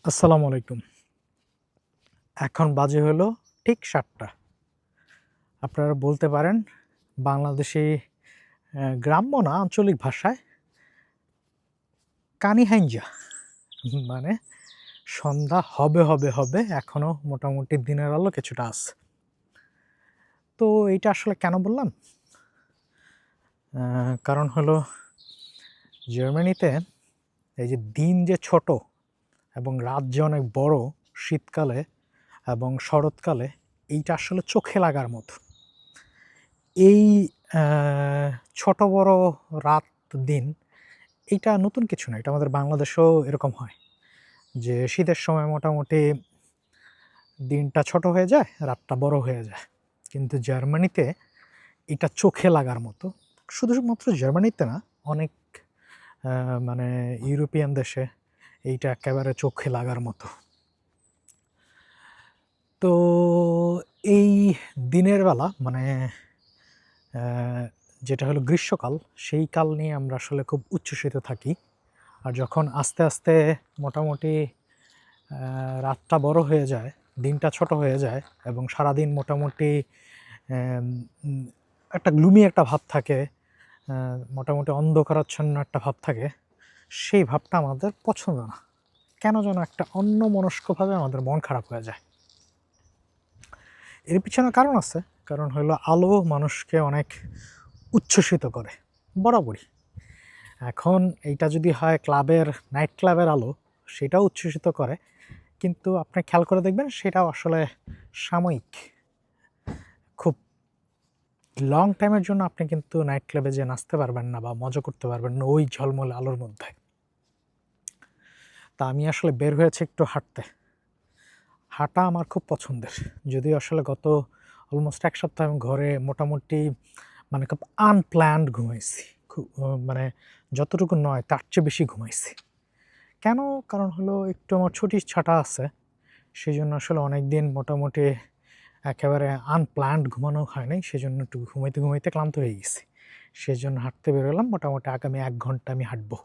আসসালামু আলাইকুম। এখন বাজে হলো ঠিক ৭টা। আপনারা বলতে পারেন বাংলাদেশী গ্রাম্য না আঞ্চলিক ভাষায় কানি হাইঞ্জা মানে সন্ধ্যা হবে এখনো মোটামুটি দিনের আলো কিছুটা আছে। তো এইটা আসলে কেন বললাম? কারণ হলো জার্মানিতে এই যে দিন যে ছোট এবং রাত যে অনেক বড় শীতকালে এবং শরৎকালে এইটা আসলে চোখে লাগার মতো। এই আ ছোট বড় রাত দিন এইটা নতুন কিছু না। এটা আমাদের বাংলাদেশেও এরকম হয়। যে শীতের সময় মোটামুটি দিনটা ছোট হয়ে যায়, রাতটা বড় হয়ে যায়। কিন্তু জার্মানিতে এটা চোখে লাগার মতো। শুধুমাত্র জার্মানিতে না, অনেক আ মানে ইউরোপিয়ান দেশে এইটা একেবারে চোখে লাগার মতো। তো এই দিনের বেলা মানে অ্যা যেটা হলো গ্রীষ্মকাল, সেই কাল নিয়ে আমরা আসলে খুব উচ্ছ্বসিত থাকি। আর যখন আস্তে, আস্তে মোটামুটি রাতটা বড় হয়ে যায়, দিনটা ছোট হয়ে যায় এবং সারাদিন মোটামুটি অ্যাম উম একটা গ্লুমি একটা ভাব থাকে, মোটামুটি অন্ধকারাচ্ছন্ন একটা ভাব থাকে, সেই ভাবটা আমাদের পছন্দ না। কেন যেন একটা অন্যমনস্কভাবে আমাদের মন খারাপ হয়ে যায়। এর পিছনে কারণ আছে। কারণ হইলো আলো মানুষকে অনেক উচ্ছ্বসিত করে, বরাবরই। এখন এইটা যদি হয় নাইট ক্লাবের আলো, সেটাও উচ্ছ্বসিত করে। কিন্তু আপনি খেয়াল করে দেখবেন সেটাও আসলে সাময়িক। খুব লং টাইমের জন্য আপনি কিন্তু নাইট ক্লাবে যেয়ে নাচতে পারবেন না বা মজা করতে পারবেন না ওই ঝলমলে আলোর মধ্যে। তা আমি আসলে বের হয়েছি একটু হাঁটতে। হাঁটা আমার খুব পছন্দের। যদিও আসলে গত অলমোস্ট ১ সপ্তাহ আমি ঘরে মোটামুটি মানে খুব আনপ্ল্যান্ড ঘুমাইছি। মানে যতটুকু নয় তার চেয়ে বেশি ঘুমাইছি। কেন? কারণ হলো একটু আমার ছুটি ছাটা আছে। সেজন্য আসলে অনেকদিন মোটামুটি একেবারে আনপ্ল্যান্ড ঘুমানো হয় নাই। সেজন্য একটু ঘুমাইতে ক্লান্ত হয়ে গেছি। সেজন্য হাঁটতে বের হলাম। মোটামুটি আগামী ১ ঘন্টা আমি হাঁটবো।